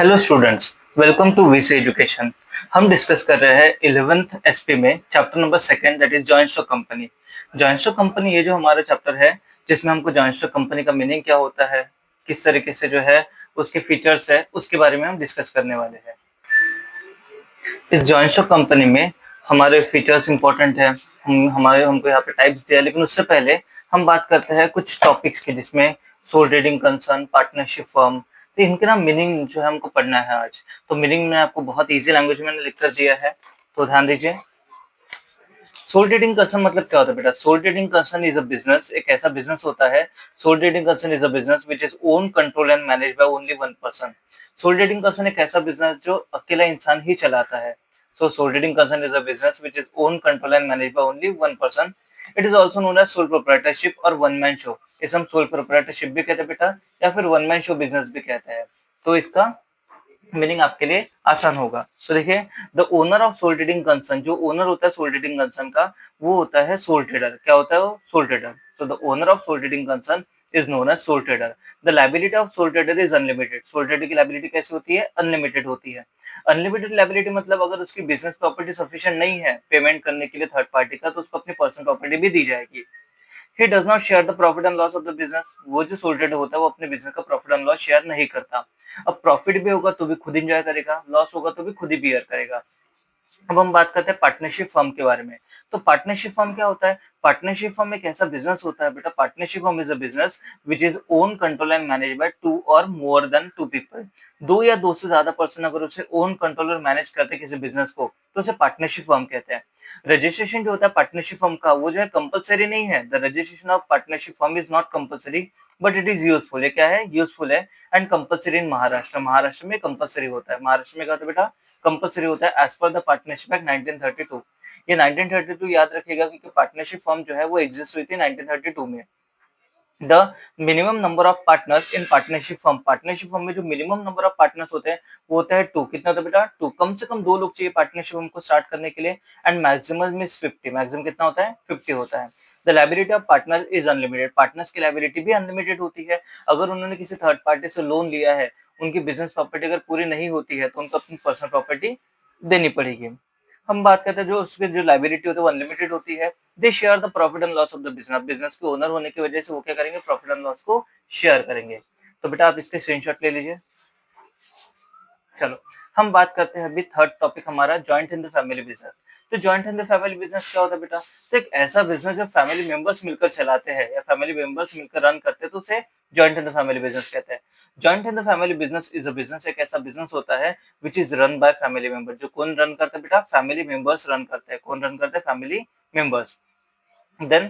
Hello students, welcome to VC education. हम discuss कर रहे हैं 11th एसपी में chapter number second, that is joint stock company. Joint stock company ये जो हमारा चैप्टर है, जिसमें हमको जॉइंट स्टॉक कंपनी का मीनिंग क्या होता है, किस तरीके से जो है उसके फीचर्स है, उसके बारे में हम डिस्कस करने वाले हैं। इस जॉइंट स्टॉक कंपनी में हमारे फीचर्स इंपॉर्टेंट है, हमको यहाँ पे टाइप्स दिया है, लेकिन उससे पहले हम बात करते हैं कुछ टॉपिक्स की, जिसमें sole trading concern, partnership firm. तो इनके ना मीनिंग जो है हमको पढ़ना है आज। तो मीनिंग में आपको बहुत इजी लैंग्वेज में लिख कर दिया है, तो ध्यान दीजिए। सोल ट्रेडिंग कंसर्न मतलब क्या होता है बेटा? Sole trading concern is a business, एक ऐसा बिजनेस होता है। Sole trading concern is a business which is own control and manage by only one person. Sole trading concern एक ऐसा बिजनेस जो अकेला इंसान ही चलाता है। So sole trading concern is a business which is own control and manage by only one person. It is also known as sole proprietorship और one man show. इसे हम सोल प्रोप्राइटरशिप भी कहते हैं बेटा, या फिर वन मैन शो बिजनेस भी कहते हैं। तो इसका मीनिंग आपके लिए आसान होगा। तो देखिए, the owner of sole trading concern, जो ओनर होता है सोल ट्रेडिंग कंसर्न का, वो होता है सोल ट्रेडर। क्या होता है वो? Sole trader. So the owner of sole trading concern is known as sole trader. The liability of sole trader is unlimited. Sole trader की लायबिलिटी कैसी होती है? अनलिमिटेड होती है। अनलिमिटेड लायबिलिटी मतलब अगर उसकी बिजनेस प्रॉपर्टी सफिशिएंट नहीं है पेमेंट करने के लिए थर्ड पार्टी का, तो उसको अपनी पर्सनल प्रॉपर्टी भी दी जाएगी। He does not share the profit and loss of the business. वो जो सोल ट्रेडर होता है वो अपने बिजनेस का प्रॉफिट एंड लॉस शेयर नहीं करता। अब प्रॉफिट भी होगा तो भी खुद एंजॉय करेगा, लॉस होगा तो भी खुद ही बियर करेगा। अब हम बात करते हैं पार्टनरशिप फर्म के बारे में। तो पार्टनरशिप फर्म क्या होता है? पार्टनरशिप फर्म एक ऐसा बिजनेस होता है बेटा, partnership firm is a business which is own control and manage by two और मोर देन टू पीपल। दो या दो से ज्यादा पर्सन अगर उसे ओन कंट्रोल और मैनेज करते हैं किसी बिजनेस को, तो उसे पार्टनरशिप फर्म कहते हैं। रजिस्ट्रेशन जो होता है पार्टनरशिप फर्म का, वो जो है कंपलसरी नहीं है। The registration of partnership firm is not compulsory, but it is useful. ये क्या है? यूजफुल है। एंड कंपलसरी इन महाराष्ट्र, महाराष्ट्र में कंपलसरी होता है। महाराष्ट्र में क्या होता है बेटा? कंपलसरी होता है as per the partnership act 1932। ये 1932 याद रखिएगा, क्योंकि पार्टनरशिप फर्म जो है वो एग्जिस्ट हुई थी 1932 में। The minimum number of partners in partnership firm, partnership firm में जो मिनिमम नंबर ऑफ पार्टनर्स होते हैं वो होता है 2। कितना होता है बेटा? 2। कम से कम 2 लोग चाहिए पार्टनरशिप फर्म को स्टार्ट करने के लिए। And maximum is 50। मैक्सिमम कितना होता है? 50 होता है। The liability of partner is unlimited. Partners की लायबिलिटी भी अनलिमिटेड होती है। अगर उन्होंने किसी थर्ड पार्टी से लोन लिया है, उनकी बिजनेस प्रॉपर्टी अगर पूरी नहीं होती है, तो उनको अपनी पर्सनल प्रॉपर्टी देनी पड़ेगी। हम बात करते हैं जो उसकी जो लायबिलिटी होती है वो अनलिमिटेड होती है। They share the profit and loss of the business. Business के ओनर होने की वजह से वो क्या करेंगे? प्रॉफिट एंड लॉस को शेयर करेंगे। तो बेटा आप इसके स्क्रीनशॉट ले लीजिए। चलो, हम बात करते हैं अभी थर्ड टॉपिक हमारा, joint in the family business. तो joint in the family business क्या होता है बेटा? तो एक ऐसा बिजनेस जो फैमिली मेंबर्स मिलकर चलाते हैं या फैमिली मेंबर्स मिलकर रन करते हैं, तो उसे joint in the family business कहते हैं। Joint in the family business is a business, एक ऐसा बिजनेस होता है which is run by family member. जो कौन रन करता है बेटा? फैमिली मेंबर्स रन करते हैं। कौन रन करते हैं? Family members. Then,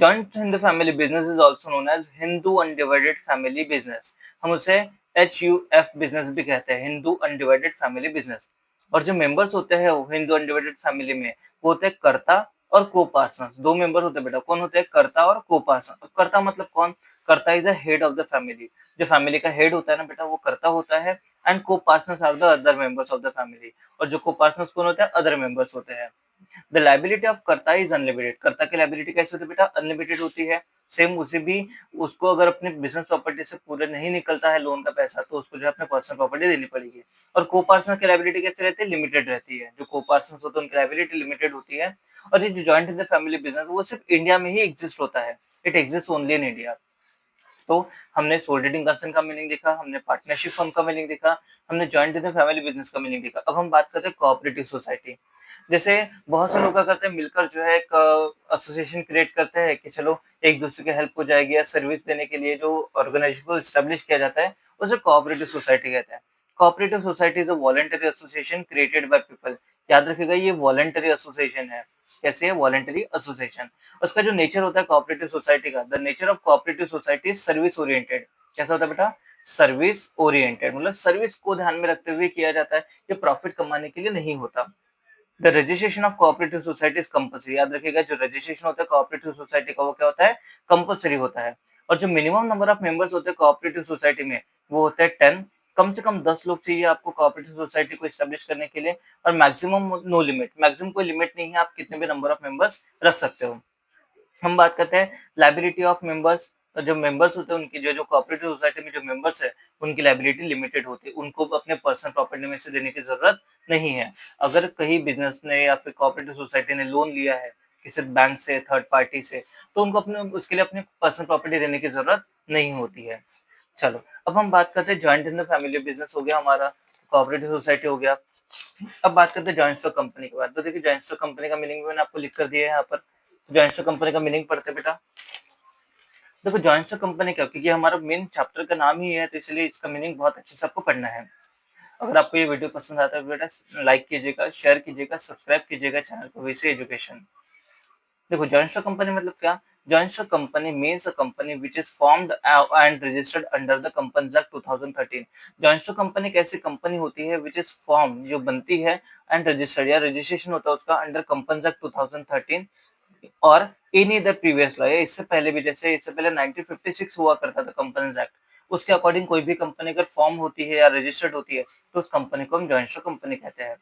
joint in the family business is also known as Hindu undivided family business। हम उसे HUF बिजनेस भी कहते हैं, हिंदू अनडिवाइडेड फैमिली बिजनेस। और जो मेंबर्स होते हैं हिंदू अनडिवाइडेड फैमिली में, वो होते हैं कर्ता और को पार्टनर्स। दो मेंबर होते हैं बेटा, कौन होते हैं? कर्ता और को पार्टनर। कर्ता मतलब कौन? कर्ता is a head of the family. जो फैमिली का हेड होता है ना बेटा, वो कर्ता होता है। एंड को partners are the other members of the family. और जो को पार्टनर्स कौन होते हैं? अदर मेंबर्स होते हैं। द लायबिलिटी ऑफ कर्ता इज अनलिमिटेड। कर्ता की लायबिलिटी कैसे होती है बेटा? अनलिमिटेड होती है। सेम उसे भी, उसको अगर अपने बिजनेस प्रॉपर्टी से पूरे नहीं निकलता है लोन का पैसा, तो उसको जो है अपने पर्सनल प्रॉपर्टी देनी पड़ेगी। और को पार्टनर की लायबिलिटी कैसे रहती है? लिमिटेड रहती है। जो को पार्टनर्स होते हैं उनकी लायबिलिटी लिमिटेड होती है। और ये जो joint in the family business, वो सिर्फ इंडिया में ही एग्जिस्ट होता है। It exist only in India. तो हमने सोल ट्रेडिंग कंसर्न का मीनिंग देखा, हमने पार्टनरशिप फर्म का मीनिंग देखा, हमने joint in the family business का मीनिंग देखा। अब हम बात करते हैं कोऑपरेटिव सोसाइटी। जैसे बहुत से लोग क्या करते हैं, मिलकर जो है एक एसोसिएशन क्रिएट करते हैं कि चलो एक दूसरे की हेल्प हो जाएगी, या सर्विस देने के लिए जो ऑर्गेनाइजेशन को एस्टेब्लिश किया जाता है उसे कोऑपरेटिव सोसाइटी कहते हैं। Cooperative society is a voluntary association created by people. याद रखिएगा, ये वॉलंटरी एसोसिएशन है। कैसे है? Voluntary association. उसका जो नेचर होता है कोऑपरेटिव सोसाइटी का, the nature of cooperative society is service oriented. कैसा होता है बेटा? सर्विस ओरिएंटेड, मतलब सर्विस को ध्यान में रखते हुए किया जाता है, ये प्रॉफिट कमाने के लिए नहीं होता। The registration of cooperative society is compulsory. याद रखिएगा, जो रजिस्ट्रेशन होता है कोऑपरेटिव सोसाइटी का, वो क्या होता है? कंपल्सरी होता है। और जो मिनिमम नंबर ऑफ मेंबर्स होते हैं कोऑपरेटिव सोसाइटी में, वो होते हैं 10। कम से कम 10 लोग चाहिए आपको कोऑपरेटिव सोसाइटी को एस्टेब्लिश करने के लिए। और मैक्सिमम नो लिमिट, मैक्सिमम कोई लिमिट नहीं है, आप कितने भी नंबर ऑफ मेंबर्स रख सकते हो। हम बात करते हैं लायबिलिटी ऑफ मेंबर्स। जो मेंबर्स होते हैं उनकी जो कोऑपरेटिव सोसाइटी में जो मेंबर्स है, उनकी लायबिलिटी लिमिटेड होती है, उनको अपने पर्सनल प्रॉपर्टी में से देने की ज़रूरत नहीं है। अगर कहीं बिज़नेस ने या फिर कोऑपरेटिव सोसाइटी ने लोन लिया है, किसी बैंक से, थर्ड पार्टी से, तो उनको अपने उसके लिए अपनी पर्सनल प्रॉपर्टी देने की ज़रूरत नहीं होती है। चलो, अब हम बात करते हैं joint in the family business हो गया हमारा, कोऑपरेटिव सोसाइटी हो गया। अब बात करते हैं जॉइंट स्टॉक कंपनी के बारे में। तो देखिए जॉइंट स्टॉक कंपनी का मीनिंग भी मैंने आपको लिख कर दिया है यहाँ पर। जॉइंट स्टॉक कंपनी का मीनिंग पढ़ते हैं बेटा। देखो जॉइंट स्टॉक कंपनी क्या, क्योंकि हमारा मेन चैप्टर का नाम ही है, तो इसलिए इसका मीनिंग बहुत अच्छे से आपको पढ़ना है। अगर आपको ये वीडियो पसंद आता है बेटा लाइक कीजिएगा, शेयर कीजिएगा, सब्सक्राइब कीजिएगा चैनल को वैसे एजुकेशन। देखो जॉइंट स्टॉक कंपनी मतलब क्या? Joint stock company means a company which is formed and registered under the companies act 2013। Joint stock company एक ऐसी कंपनी होती है व्हिच इज फॉर्म, जो बनती है, एंड रजिस्टर्ड या रजिस्ट्रेशन होता है उसका अंडर कंपनीज एक्ट 2013 और एनी अदर प्रीवियस लॉ, या इससे पहले भी, जैसे इससे पहले 1956 हुआ करता था कंपनीज एक्ट, उसके अकॉर्डिंग कोई भी कंपनी अगर फॉर्म होती है या रजिस्टर्ड होती है तो उस कंपनी को हम जॉइंट स्टॉक कंपनी कहते हैं।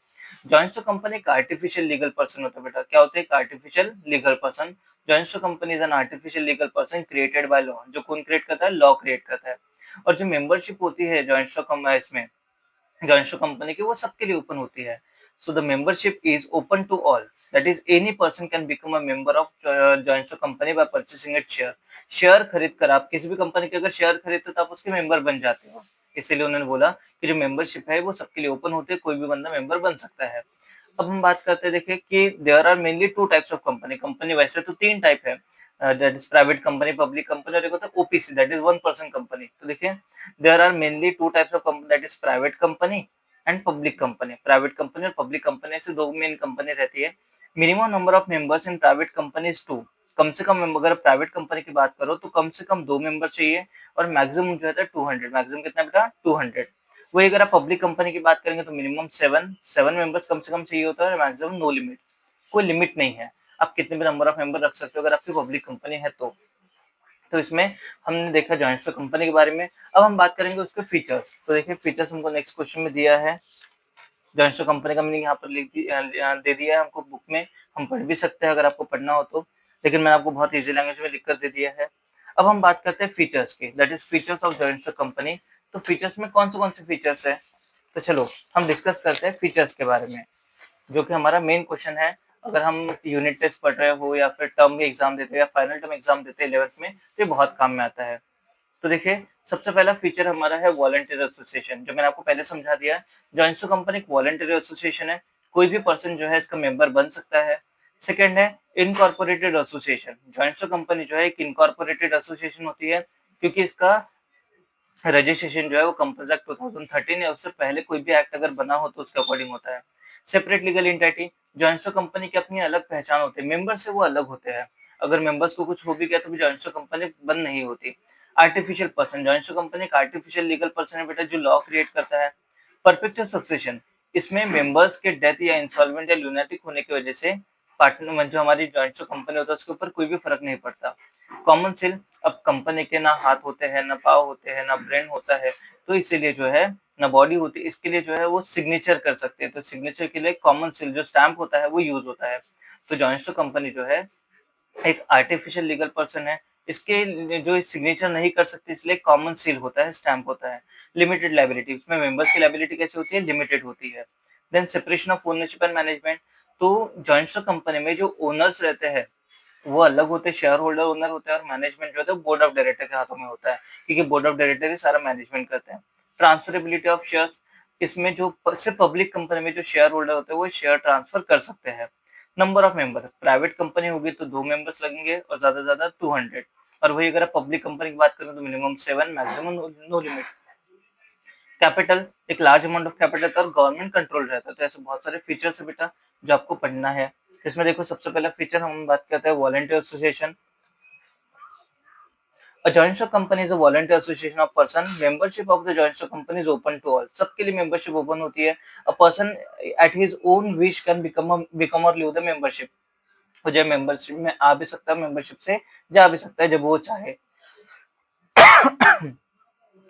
जॉइंट स्टॉक कंपनी एक आर्टिफिशियल लीगल पर्सन होता है बेटा। क्या होता है? एक artificial legal person. Joint stock company is an artificial legal person created by law. जो कौन क्रिएट करता है? लॉ क्रिएट करता है। और जो मेंबरशिप होती है जॉइंट स्टॉक इसमें जॉइंट स्टॉक कंपनी की, वो सबके लिए ओपन होती है। So the membership is open to all, that is any person can become a member of joint stock company by purchasing it share. Share खरीद कर आप किसी भी कंपनी के अगर शेयर खरीदते हो तो आप उसके मेंबर बन जाते हो। इसीलिए उन्होंने बोला कि जो मेंबरशिप है वो सबके लिए ओपन होती है, कोई भी बंदा मेंबर बन सकता है। अब हम बात करते हैं, देखिए कि there are mainly two types of company. Company वैसे तो तीन टाइप है, that is private company, public company, और एक होता है OPC, that is one person company. तो देखिए there are mainly two types of company, that is private company and public company. Private company और पब्लिक कंपनी से दो मेन कंपनी रहती है। Minimum number of members in private company is two. कम से कम अगर private company की बात करो तो कम से कम दो मेंबर चाहिए, और मैक्सिमम जो है 200। मैक्सिमम कितना बेटा? 200। वही अगर आप पब्लिक कंपनी की बात करेंगे तो मिनिमम सेवन सेवन मेंबर्स कम से कम चाहिए होता है, मैक्सिमम नो लिमिट। कोई लिमिट नहीं है, आप कितने भी नंबर ऑफ मेंबर रख सकते हो अगर आपकी पब्लिक कंपनी है तो इसमें हमने देखा जॉइंट स्टॉक कंपनी के बारे में। अब हम बात करेंगे उसके फीचर्स। तो देखिए फीचर्स हमको नेक्स्ट क्वेश्चन में दिया है। जॉइंट स्टॉक कंपनी का मीनिंग यहाँ पर दे दिया है हमको बुक में, हम पढ़ भी सकते हैं अगर आपको पढ़ना हो तो, लेकिन मैंने आपको बहुत इजी लैंग्वेज में लिख कर दे दिया है। अब हम बात करते हैं फीचर्स की, that is features of joint stock company. तो फीचर्स में कौन से फीचर्स है? तो चलो हम डिस्कस करते हैं फीचर्स के बारे में, जो कि हमारा मेन क्वेश्चन है। अगर हम यूनिट टेस्ट पढ़ रहे हो या फिर टर्म एग्जाम देते हो या फाइनल टर्म एग्जाम देते हैं 11th में, तो ये बहुत काम में आता है। तो देखिए सबसे पहला फीचर हमारा है वॉलंटियर एसोसिएशन, जो मैंने आपको पहले समझा दिया है। जॉइंट स्टॉक कंपनी एक वॉलंटियर एसोसिएशन है, कोई भी पर्सन जो है इसका मेंबर बन सकता है। सेकंड है incorporated association. Joint stock company जो है एक इनकॉर्पोरेटेड एसोसिएशन होती है, क्योंकि इसका रजिस्ट्रेशन जो है वो कंपनीज एक्ट 2013 या उससे पहले कोई भी एक्ट अगर बना हो तो उसके अकॉर्डिंग होता है। Separate legal entity. Joint stock company की अपनी अलग पहचान होती है, मेंबर से वो अलग होते हैं। अगर मेंबर्स को कुछ हो भी गया तो भी जॉइंट स्टॉक कंपनी बंद नहीं होती। Artificial person. Joint stock company एक आर्टिफिशियल लीगल पर्सन है बेटा, जो लॉ क्रिएट करता है। Perpetual succession. इसमें मेंबर्स के डेथ या इंसॉल्वेंट या लूनाटिक होने की वजह से पार्टनर जो हमारी जॉइंट स्टॉक कंपनी होता है उसके ऊपर कोई भी फर्क नहीं पड़ता। Common cell. अब कंपनी के ना हाथ होते हैं, ना पाँव होते हैं, ना ब्रेन होता है, तो इसीलिए जो है ना बॉडी होती है, इसके लिए जो है वो सिग्नेचर कर सकते हैं। तो सिग्नेचर के लिए कॉमन सील जो स्टैम्प होता है वो यूज होता है। तो जॉइंट स्टॉक कंपनी जो है एक आर्टिफिशियल लीगल पर्सन है, इसके जो सिग्नेचर नहीं कर सकते इसलिए कॉमन सील होता है, स्टैम्प होता है। Limited liability. उसमें मेंबर्स की लायबिलिटी कैसे होती है? लिमिटेड होती है। Then separation of ownership and management. तो जॉइंट स्टॉक कंपनी में जो ओनर्स रहते हैं वो अलग होते हैं, शेयर होल्डर ओनर होते हैं, और मैनेजमेंट जो होता है बोर्ड ऑफ डायरेक्टर के हाथों में होता है, क्योंकि बोर्ड ऑफ डायरेक्टर ही सारा मैनेजमेंट करते हैं। Transferability of shares. इसमें जो सिर्फ पब्लिक कंपनी में जो शेयर होल्डर होते हैं वो शेयर ट्रांसफर कर सकते हैं। Number of member. Private company होगी तो दो मेंबर्स लगेंगे और ज्यादा से ज्यादा 200, और वही अगर आप पब्लिक कंपनी की बात करें तो minimum seven, maximum no limit. Capital. एक लार्ज अमाउंट ऑफ कैपिटल था और गवर्नमेंट कंट्रोल रहता है। तो ऐसे बहुत सारे फीचर्स है बेटा जो आपको पढ़ना है। इसमें देखो सबसे पहला फीचर हम बात करते हैं volunteer association. A joint stock company is a voluntary association of person. Membership of the joint stock company is open to all. सबके लिए membership open होती है। A person at his own wish can become or leave the membership. वो जब membership में आ भी सकता है, membership से जा भी सकता है जब वो चाहे।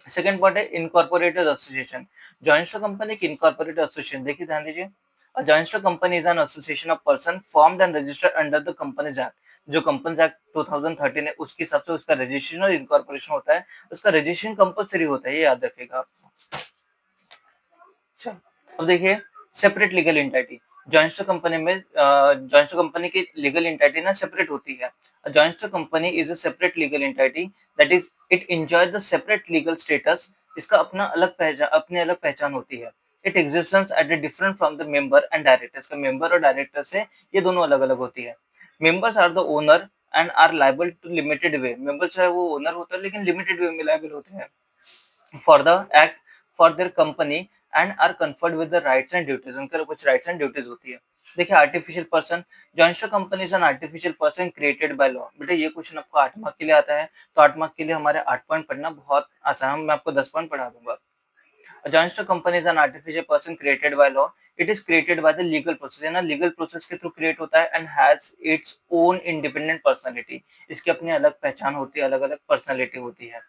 सेकंड पॉइंट है incorporated association. Joint stock company की इनकॉर्पोरेटेड एसोसिएशन, देखिए ध्यान दीजिए। A joint stock company is an association of person formed and registered under the Companies Act. जो कंपनीज एक्ट 2013 है उसके हिसाब से उसका रजिस्ट्रेशन और इनकॉर्पोरेशन होता है, उसका रजिस्ट्रेशन कंपलसरी होता है, ये याद रखिएगा आप। अच्छा, अब देखिए separate legal entity. Joint stock company में जॉइंट स्टॉक कंपनी की लीगल एंटिटी ना सेपरेट होती है। Joint stock company is a separate legal entity that is it enjoy the separate legal status. इसका अपनी अलग पहचान होती है। It existence at a different from the member and directors. का मेंबर और डायरेक्टर से ये दोनों अलग अलग होती है। Members are the owner and are liable to limited way. Member चाहे वो ओनर होता है लेकिन लिमिटेड वे में लाइबल होते हैं for the act for their company and are conferred with the rights and duties. उनके कुछ राइट्स एंड ड्यूटीज होती है। देखिए artificial person. Joint stock company is an artificial person created by law. बेटा ये क्वेश्चन आपको 8 मार्क के लिए आता है, तो 8 मार्क के लिए हमारे 8 पॉइंट पढ़ना बहुत आसान है, मैं आपको 10 पॉइंट पढ़ा दूंगा। A joint stock company is an artificial person created by law. It is created by the legal process, है ना, लीगल प्रोसेस के थ्रू क्रिएट होता है and has its own independent personality. इसकी अपनी अलग पहचान होती है, अलग अलग पर्सनालिटी होती है।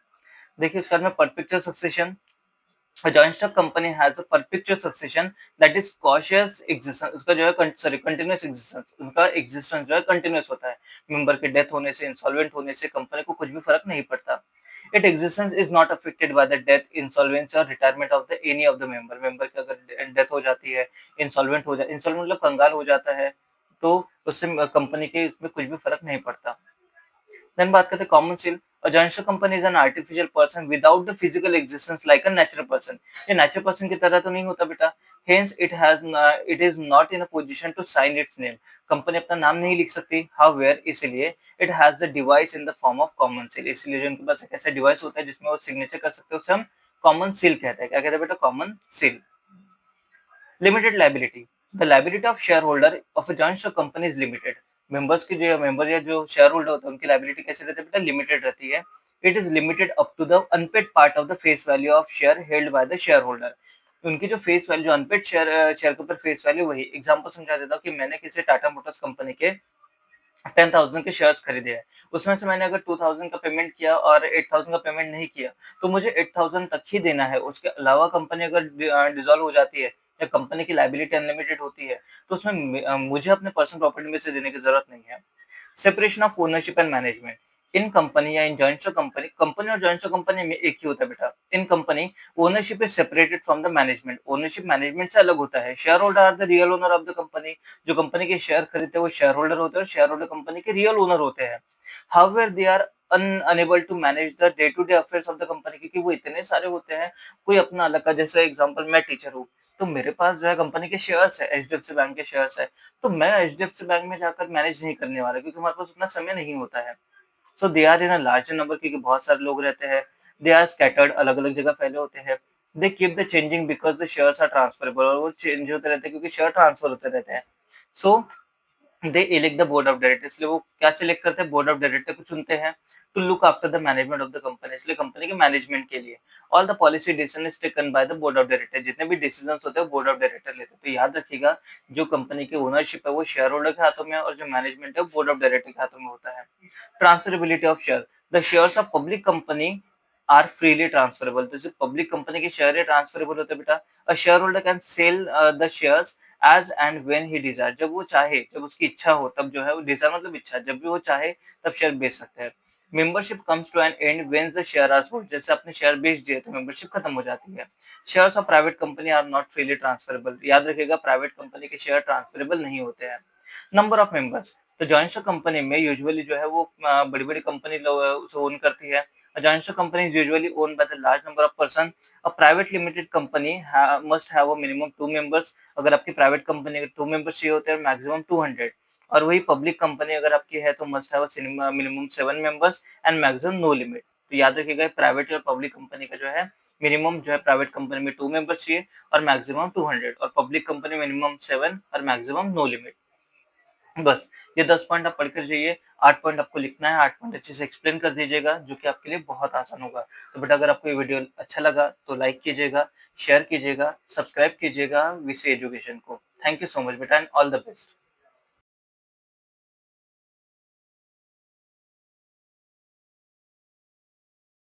देखिए उसके बाद में perpetual succession. A joint stock company has a perpetual succession that is cautious existence। उसका जो है सॉरी कंटिन्यूस एग्जिस्टेंस, उनका एग्जिस्टेंस जो है कंटिन्यूस होता है। मेंबर के डेथ होने से, इंसॉल्वेंट होने से कंपनी को कुछ भी फर्क नहीं पड़ता। It existence is not affected by the death, insolvency और retirement of the any of the member. Member की अगर डेथ हो जाती है, इंसॉल्वेंट मतलब कंगाल हो जाता है, तो उससे कंपनी के इसमें कुछ भी फर्क नहीं पड़ता। देन बात करते हैं common seal. A joint stock company is an artificial person without the physical existence like a natural person। ये natural person की तरह तो नहीं होता बेटा। Hence it is not in a position to sign its name। Company अपना नाम नहीं लिख सकती। However इसलिए it has the device in the form of common seal। इसलिए जो उनके पास एक ऐसा डिवाइस होता है जिसमें वो सिग्नेचर कर सकते हैं, उसे हम कॉमन सील कहते हैं। क्या कहते हैं बेटा? Common seal. Limited liability. The liability of share holder of a joint stock company is limited. Members की जो मेंबर या जो शेयर होल्डर होता है उनकी लाइबिलिटी कैसे रहती है बेटा? लिमिटेड रहती है। It is limited up to the unpaid part of the face value of share held by the shareholder. उनकी जो फेस वैल्यू, जो अनपेड शेयर के ऊपर फेस वैल्यू, वही एग्जांपल समझा देता हूँ कि मैंने किसी टाटा मोटर्स कंपनी के 10,000 के शेयर्स खरीदे हैं। उसमें से मैंने अगर 2,000 का पेमेंट किया और 8,000 का पेमेंट नहीं किया, तो मुझे 8,000 तक ही देना है। उसके अलावा कंपनी अगर डिसॉल्व हो जाती है या कंपनी की लायबिलिटी अनलिमिटेड होती है, तो उसमें मुझे अपने पर्सनल प्रॉपर्टी में से देने की जरूरत नहीं है। Separation of ownership and management. In company या in joint stock company, company और जॉइंट स्टॉक कंपनी में एक ही होता है बेटा। In company ownership is separated from the management. Ownership management से अलग होता है। Shareholder are the real owner of the company. जो कंपनी के शेयर खरीदते हैं वो शेयर होल्डर होते हैं और शेयर होल्डर कंपनी के रियल ओनर होते हैं। However they are unable to manage the day to day affairs of the company, क्योंकि वो इतने सारे होते हैं, कोई अपना अलग का। जैसे एग्जांपल, मैं टीचर हूँ, तो मेरे पास जो है कंपनी के शेयर्स है, एचडीएफसी बैंक के शेयर्स है, तो मैं एचडीएफसी बैंक में जाकर मैनेज नहीं करने वाला क्योंकि हमारे पास उतना समय नहीं होता है। So they are in a larger number, क्योंकि बहुत सारे लोग रहते हैं। दे आर स्कैटर्ड, अलग अलग जगह फैले होते हैं। They keep the changing because the shares are transferable, और वो चेंज होते रहते हैं क्योंकि शेयर ट्रांसफर होते रहते हैं। So they elect the board of director, इसलिए वो क्या सिलेक्ट करते हैं? बोर्ड ऑफ डायरेक्टर को चुनते हैं to look after the management of the company, इसलिए कंपनी के मैनेजमेंट के लिए। All the policy decision is taken by the board of director. जितने भी डिसीजन होते हैं बोर्ड ऑफ डायरेक्टर लेते हैं। तो याद रखिएगा, जो कंपनी की ओनरशिप है वो शेयर होल्डर के हाथों में है और जो मैनेजमेंट है वो बोर्ड ऑफ डायरेक्टर के हाथों में होता है। Transferability of share. The shares of public company are freely transferable. जैसे पब्लिक कंपनी के शेयर है ट्रांसफरेबल होते हैं बेटा। A shareholder can sell the shares as and when he desire. जब वो चाहे, जब उसकी इच्छा हो, तब जो है वो डिजायर मतलब इच्छा, जब भी वो चाहे तब शेयर बेच सकते हैं। Membership comes to an end when the share are sold. जैसे आपने शेयर बेच दिए तो मेंबरशिप खत्म हो जाती है। Shares of private company are not freely transferable. याद रखिएगा, प्राइवेट कंपनी के शेयर ट्रांसफरेबल नहीं होते हैं। Number of members. तो जॉइंट स्टॉक कंपनी में यूजुअली जो है वो बड़ी बड़ी कंपनी उसे ओन करती है। Joint stock company is usually own by the large number of person. A private limited company must have a minimum 2 members. अगर आपकी प्राइवेट कंपनी के 2 मेंबर्स चाहिए होते हैं, मैक्सिमम 200। और वही पब्लिक कंपनी अगर आपकी है तो must have minimum 7 members and maximum no limit. तो याद रखिएगा, प्राइवेट और पब्लिक कंपनी का जो है मिनिमम जो है, प्राइवेट कंपनी में 2 मेंबर्स चाहिए और मैक्सिमम 200, और पब्लिक कंपनी मिनिमम 7 और मैक्सिमम नो लिमिट। बस ये 10 पॉइंट आप पढ़कर जाइए। 8 पॉइंट आपको लिखना है, 8 पॉइंट अच्छे से एक्सप्लेन कर दीजिएगा, जो कि आपके लिए बहुत आसान होगा। तो बेटा अगर आपको ये वीडियो अच्छा लगा तो लाइक कीजिएगा, शेयर कीजिएगा, सब्सक्राइब कीजिएगा वीसी एजुकेशन को। थैंक यू सो मच बेटा एंड ऑल द बेस्ट।